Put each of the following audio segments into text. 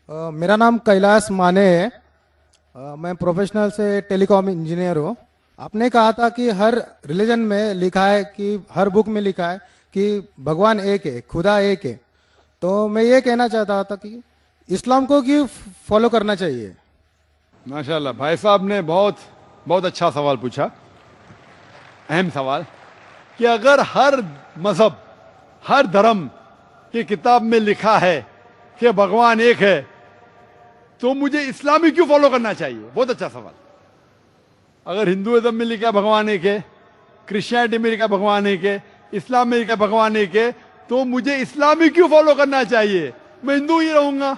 मेरा नाम कैलाश माने है। मैं प्रोफेशनल से टेलीकॉम इंजीनियर हूँ। आपने कहा था कि हर रिलीजन में लिखा है कि हर बुक में लिखा है कि भगवान एक है, खुदा एक है। तो मैं ये कहना चाहता था कि इस्लाम को क्यों फॉलो करना चाहिए। माशाल्लाह, भाई साहब ने बहुत बहुत अच्छा सवाल पूछा, अहम सवाल, कि अगर हर मजहब, हर धर्म की किताब में लिखा है कि भगवान एक है, तो मुझे इस्लामी क्यों फॉलो करना चाहिए। बहुत अच्छा सवाल। अगर हिंदुइज्म में लिखा भगवान एक है, क्रिश्चियनिटी में लिखा भगवान एक है, इस्लाम में लिखा भगवान एक है, तो मुझे इस्लामी क्यों फॉलो करना चाहिए। मैं हिंदू ही रहूंगा,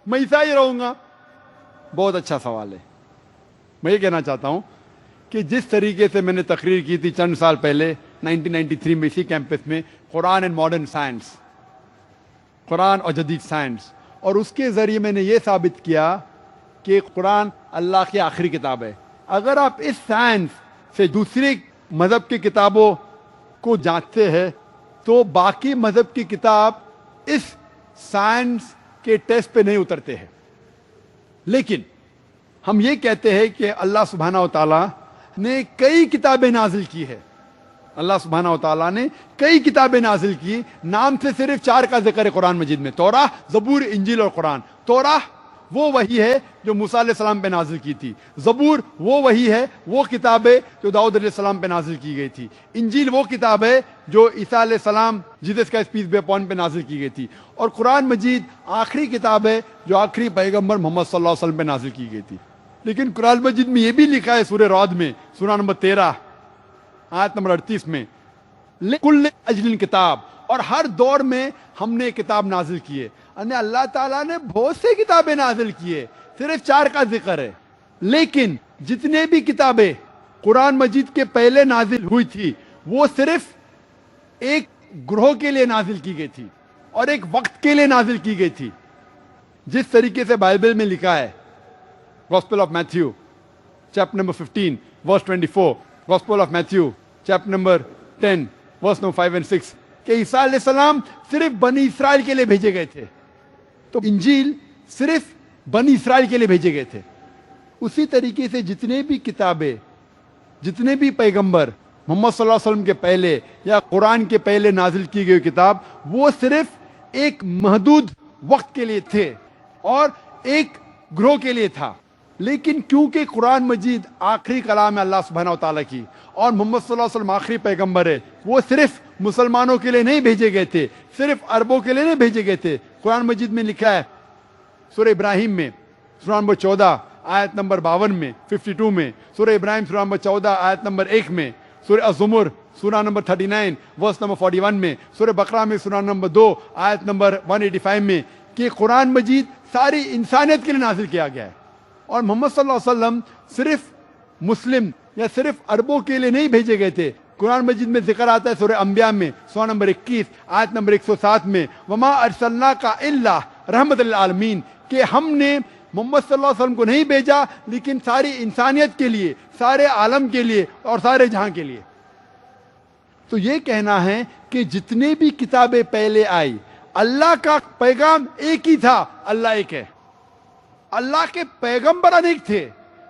मैं ईसाई रहूंगा। बहुत अच्छा सवाल है। मैं ये कहना चाहता हूं कि जिस तरीके से मैंने तकरीर की थी चंद साल पहले 1993 में इसी कैंपस में, Quran and modern science, Quran और जदीद साइंस, और उसके जरिए मैंने ये साबित किया कि कुरान अल्लाह की आखिरी किताब है। अगर आप इस साइंस से दूसरी मजहब की किताबों को जांचते हैं तो बाकी मजहब की किताब इस साइंस के टेस्ट पे नहीं उतरते हैं। लेकिन हम ये कहते हैं कि अल्लाह सुब्हानहू व तआला ने कई किताबें नाजिल की है। अल्लाह सुब्हानहू व तआला ने कई किताबें नाजिल की, नाम से सिर्फ 4 का जिक्र है कुरान मजीद में, तौराह, जबूर, इंजील और कुरान। तौराह वो वही है जो मूसा अलैहिस्सलाम पे नाजिल की थी। जबूर वो वही है, वो किताब है जो दाऊद अलैहिस्सलाम पे नाजिल की गई थी। इंजील वो किताब है जो ईसा अलैहिस्सलाम, जीसस का पीस बी अपॉन पे नाजिल की गई थी। और कुरान मजीद आखिरी किताब है जो आखिरी पैगंबर मोहम्मद सल्लल्लाहु अलैहि वसल्लम पे नाजिल की गई थी। लेकिन कुरान मजीद में ये भी लिखा है सूरह रअद में, सूरा नंबर 13 आयत नंबर 38 में, कुल्ल अजलिन किताब, और हर दौर में हमने किताब नाजिल की है। अल्लाह ताला ने बहुत से किताबें नाजिल की है, सिर्फ 4 का जिक्र है। लेकिन जितने भी किताबें कुरान मजीद के पहले नाजिल हुई थी वो सिर्फ एक ग्रोह के लिए नाजिल की गई थी और एक वक्त के लिए नाजिल की गई थी। जिस तरीके से बाइबल में लिखा है, gospel of Matthew chapter number 15 verse 24, gospel of Matthew chapter number 10 verse number 5 and 6, कि ईसा अलैहिस्सलाम सिर्फ बनी इसराइल के लिए भेजे गए थे, तो इंजील सिर्फ बनी इसराइल के लिए भेजे गए थे। उसी तरीके से जितने भी किताबें, जितने भी पैगंबर मोहम्मद सल्लल्लाहु अलैहि वसल्लम के पहले या कुरान के पहले नाजिल की गई किताब, वो सिर्फ एक महदूद वक्त के लिए थे और एक ग्रोह के लिए था। लेकिन क्योंकि कुरान मजीद आखिरी कलाम है अल्लाह सुब्हानहू व तआला की और मोहम्मद सल्लल्लाहु अलैहि वसल्लम आखिरी पैगंबर है, वो सिर्फ मुसलमानों के लिए नहीं भेजे गए थे, सिर्फ अरबों के लिए नहीं भेजे गए थे। कुरान मजीद में लिखा है सूरह इब्राहिम में सूरा नंबर 14 आयत नंबर 52 में, 52 में, सूरह इब्राहिम सूरा नंबर 14 आयत नंबर 1 में, सूरह अज़्ज़ुमर सूरा नंबर 39 वर्स नंबर 41 में, सूरह बकरा में सूरा नंबर 2 आयत नंबर 185 में, कि कुरान मजीद सारी इंसानियत के लिए नाजिल किया गया है। और मोहम्मद सल्लल्लाहु अलैहि वसल्लम सिर्फ मुस्लिम या सिर्फ अरबों के लिए नहीं भेजे गए थे। कुरान मजीद में जिक्र आता है सूरह अंबिया में सूरा नंबर 21 आयत नंबर 107 में, वमा अरसलनाका इल्ला रहमतल लिल आलमीन, कि हमने मोहम्मद सल्लल्लाहु अलैहि वसल्लम को नहीं भेजा लेकिन सारी इंसानियत के लिए, सारे आलम के लिए और सारे जहां के लिए। तो ये कहना है कि जितने भी किताबें पहले आई, अल्लाह का पैगाम एक ही था, अल्लाह एक है। अल्लाह के पैगंबर अनेक थे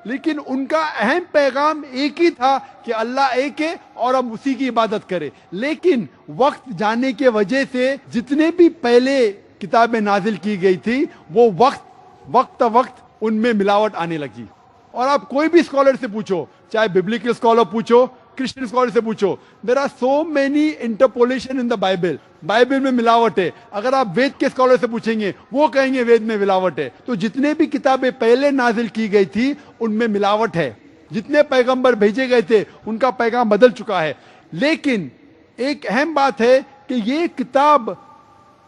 लेकिन उनका अहम पैगाम एक ही था कि अल्लाह एक है और हम उसी की इबादत करें। लेकिन वक्त जाने के वजह से जितने भी पहले किताबें नाजिल की गई थी वो वक्त उनमें मिलावट आने लगी। और आप कोई भी स्कॉलर से पूछो, चाहे बिब्लिकल स्कॉलर पूछो, क्रिश्चियन स्कॉलर से पूछो, there are so many interpolation in the Bible. Bible में मिलावट है। अगर आप वेद के स्कॉलर से पूछेंगे वो कहेंगे वेद में मिलावट है। तो जितने भी किताबें पहले नाजिल की गई थी उनमें मिलावट है। जितने पैगंबर भेजे गए थे उनका पैगाम बदल चुका है। लेकिन एक अहम बात है कि ये किताब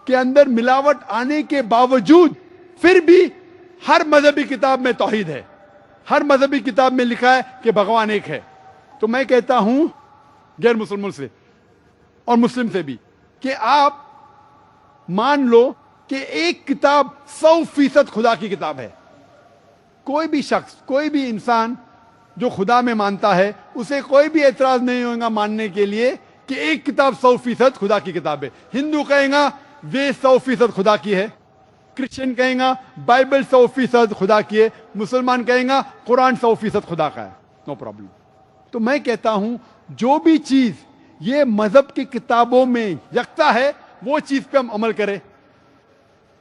के अंदर मिलावट आने के बावजूद फिर भी हर मजहबी किताब में तौहीद है। हर मजहबी किताब में लिखा है कि भगवान एक है। तो मैं कहता हूं गैर मुसलमान से और मुस्लिम से भी कि आप मान लो कि एक किताब 100% खुदा की किताब है। कोई भी शख्स, कोई भी इंसान जो खुदा में मानता है उसे कोई भी एतराज नहीं होगा मानने के लिए कि एक किताब 100% खुदा की किताब है। हिंदू कहेगा वे 100% खुदा की है, क्रिश्चियन कहेगा बाइबल 100% खुदा की है, मुसलमान कहेगा कुरान 100% खुदा का है, नो प्रॉब्लम। तो मैं कहता हूं जो भी चीज ये मजहब की किताबों में यकसा है वो चीज पे हम अमल करें,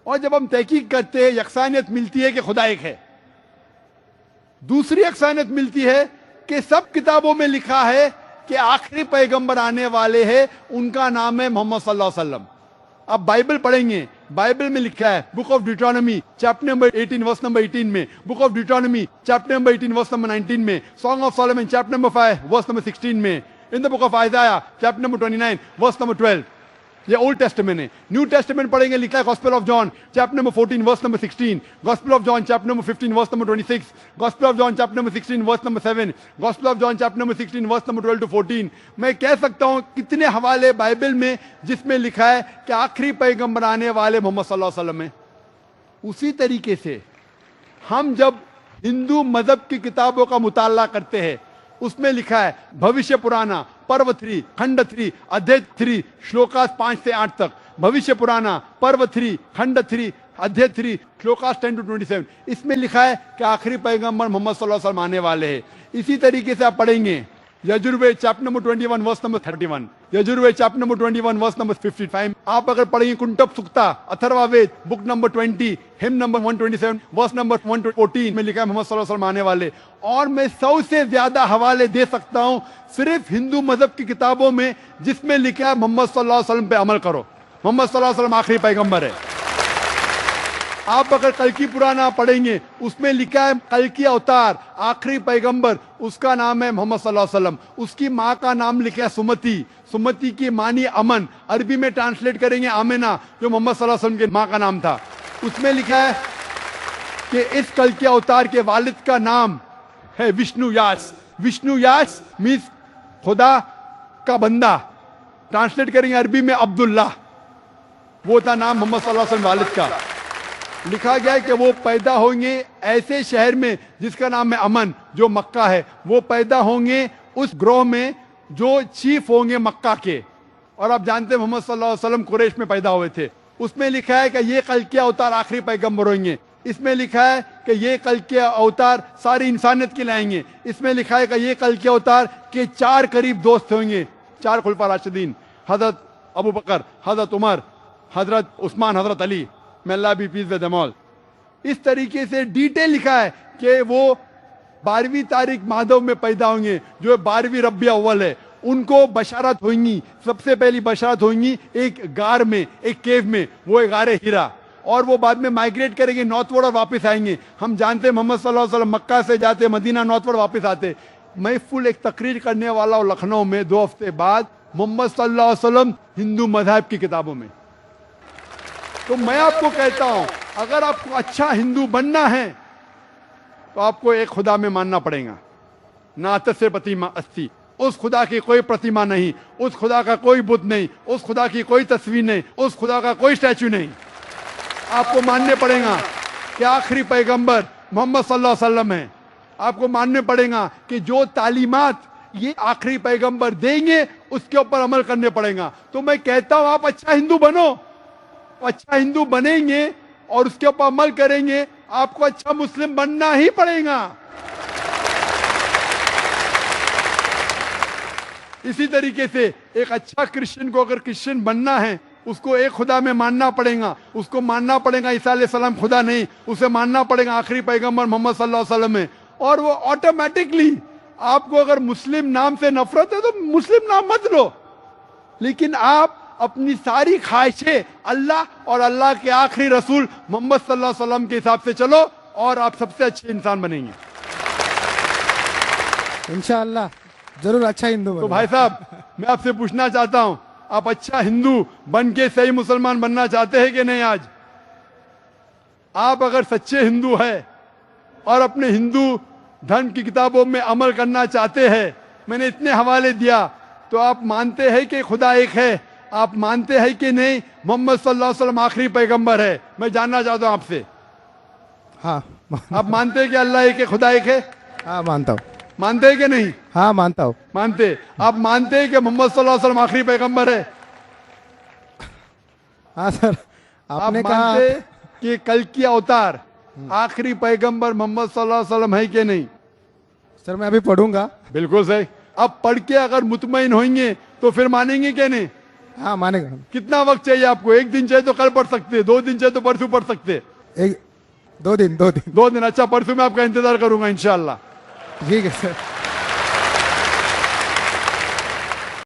और जब हम तहकीक करते हैं यकसानियत मिलती है कि खुदा एक है। दूसरी यकसानियत मिलती है कि सब किताबों में लिखा है कि आखिरी पैगंबर आने वाले हैं, उनका नाम है मोहम्मद सल्लल्लाहु अलैहि वसल्लम। आप बाइबल पढ़ेंगे, बाइबल में लिखा है book of Deuteronomy chapter number 18 verse number 18 में, book of Deuteronomy chapter number 18 verse number 19 में, song of Solomon chapter number 5 verse number 16 में, in the book of Isaiah chapter number 29 verse number 12। ये old testament है। New testament पढ़ेंगे, लिखा है gospel of John chapter number 14 verse number 16, gospel of John chapter number 15 verse number 26, gospel of John chapter number 16 verse number 7, gospel of John chapter number 16 verse number 12 to 14। मैं कह सकता हूं कितने हवाले Bible में जिसमें लिखा है कि आखिरी पैगंबर आने वाले मोहम्मद सल्लल्लाहु अलैहि वसल्लम है। उसी तरीके से हम जब हिंदू मजहब की किताबों का मुताला करते हैं, उसमें लिखा है भविष्य पुराना पर्व 3 खंड 3 अध्याय 3 श्लोकास 5 से 8 तक, भविष्य पुराना पर्व 3 खंड 3 अध्याय 3 श्लोकास 10 to 27। इसमें लिखा है कि आखिरी पैगंबर मोहम्मद सल्लल्लाहु अलैहि वसल्लम आने वाले हैं। इसी तरीके से आप पढ़ेंगे Yajurveda chapter number 21 verse number 31, Yajurveda chapter number 21 verse number 55। आप अगर पढ़ेंगे Kuntap Sukta Atharvaveda book number 20 hymn number 127 verse number 114 में लिखा है मोहम्मद सल्लल्लाहु अलैहि वसल्लम आने वाले। और मैं 100 से ज्यादा हवाले दे सकता हूं सिर्फ हिंदू मजहब की किताबों में जिसमें लिखा है मोहम्मद सल्लल्लाहु अलैहि वसल्लम पे अमल करो, मोहम्मद सल्लल्लाहु अलैहि वसल्लम आखिरी पैगंबर है। आप अगर कल्कि पुराना पढ़ेंगे, उसमें लिखा है कल्कि अवतार आखिरी पैगंबर, उसका नाम है मोहम्मद सल्लल्लाहु अलैहि वसल्लम। उसकी माँ का नाम लिखा है सुमति, सुमति की मानी अमन, अरबी में ट्रांसलेट करेंगे आमिना, जो मोहम्मद सल्लल्लाहु अलैहि वसल्लम की माँ का नाम था। उसमें लिखा है कि इस कल्कि अवतार के वालिद का नाम है विष्णु यास। विष्णु यास मीन्स खुदा का बंदा, ट्रांसलेट करेंगे अरबी में अब्दुल्ला, वो था नाम मोहम्मद सल्लल्लाहु अलैहि वसल्लम वालिद का। लिखा गया है कि वो पैदा होंगे ऐसे शहर में जिसका नाम है अमन, जो मक्का है। वो पैदा होंगे उस ग्रोह में जो चीफ होंगे मक्का के। और आप जानते हैं मोहम्मद सल्लल्लाहु अलैहि वसल्लम कुरैश में पैदा हुए थे। उसमें लिखा है कि ये कल्कि अवतार आखिरी पैगंबर होंगे। इसमें लिखा है कि ये कल्कि अवतार सारी इंसानियत के लाएंगे। इसमें लिखा है कि ये कल्कि अवतार के 4 करीब दोस्त होंगे, 4 खुलफा राशिदीन, हजरत अबू बकर, हजरत उमर, हजरत उस्मान, हजरत Ali, may Allah be pleased with them all। इस तरीके से डिटेल लिखा है कि वो 12वीं तारीख माधव में पैदा होंगे, जो 12वीं रबी अव्वल है। उनको बशारत होंगी, सबसे पहली बशारत होंगी एक गार में, एक केव में, वो है गारे हीरा। और वो बाद में माइग्रेट करेंगे नॉर्थवर्ड और वापस आएंगे। हम जानते हैं मोहम्मद सल्लल्लाहु अलैहि वसल्लम मक्का से जाते मदीना, नॉर्थवर्ड वापस आते। मैं फुल एक तकरीर करने वाला हूँ लखनऊ में 2 हफ्ते बाद, मोहम्मद सल्लल्लाहु अलैहि वसल्लम हिंदू मजहब की किताबों में। तो मैं आपको कहता हूं अगर आपको अच्छा हिंदू बनना है तो आपको एक खुदा में मानना पड़ेगा, नात से प्रतिमा अस्ति, उस खुदा की कोई प्रतिमा नहीं, उस खुदा का कोई बुत नहीं, उस खुदा की कोई तस्वीर नहीं, उस खुदा का कोई स्टैचू नहीं। आपको मानने पड़ेगा कि आखिरी पैगंबर मोहम्मद सल्लल्लाहु अलैहि वसल्लम है। आपको मानने पड़ेगा कि जो तालीमात ये आखिरी पैगंबर देंगे उसके ऊपर अमल करने पड़ेगा। तो मैं कहता हूं आप अच्छा हिंदू बनो, अच्छा हिंदू बनेंगे और उसके ऊपर अमल करेंगे, आपको अच्छा मुस्लिम बनना ही पड़ेगा। इसी तरीके से एक अच्छा क्रिश्चियन को अगर क्रिश्चियन बनना है, उसको एक खुदा में मानना पड़ेगा। उसको मानना पड़ेगा ईसा अलैहिस्सलाम खुदा नहीं, उसे मानना पड़ेगा आखिरी पैगंबर मोहम्मद सल्लल्लाहु अलैहि वसल्लम है। और वो ऑटोमेटिकली, आपको अगर मुस्लिम नाम से नफरत है तो मुस्लिम नाम मत लो, लेकिन आप अपनी सारी ख्वाहिशें अल्लाह और अल्लाह के आखिरी रसूल मोहम्मद सल्लल्लाहु अलैहि वसल्लम के हिसाब से चलो और आप सबसे अच्छे इंसान बनेंगे इंशाअल्लाह। जरूर अच्छा हिंदू तो बनो। भाई साहब, मैं आपसे पूछना चाहता हूं, आप अच्छा हिंदू बन के सही मुसलमान बनना चाहते हैं कि नहीं? आज आप अगर सच्चे हिंदू है और अपने हिंदू धर्म की किताबों में अमल करना चाहते हैं, मैंने इतने हवाले दिया, तो आप मानते हैं कि खुदा एक है? आप मानते हैं कि नहीं मोहम्मद सल्लल्लाहु अलैहि वसल्लम आखिरी पैगंबर है? मैं जानना चाहता हूं आपसे। हाँ आप मानते हैं कि अल्लाह एक है, खुदा एक है? हाँ मानता हूँ। मानते हैं कि नहीं? हाँ मानता हूँ। मानते। आप मानते हैं कि मोहम्मद सल्लल्लाहु अलैहि वसल्लम आखिरी पैगंबर है? हाँ सर, आप आपने कहा मानते کہ کل کی اوتار آخری پیغمبر محمد صلی اللہ علیہ وسلم ہے کہ نہیں؟ سر میں ابھی پڑھوں گا. بالکل صحیح. اب پڑھ کے اگر مطمئن ہوئیں گے تو پھر مانیں گے کہ نہیں؟ ہاں مانے گا. کتنا وقت چاہیے آپ کو؟ 1 دن چاہیے تو کل پڑھ سکتے, 2 دن چاہیے تو پرسوں پڑھ سکتے. 2 دن. 2 دن. اچھا, پرسوں میں آپ کا انتظار کروں گا انشاءاللہ. ٹھیک ہے سر.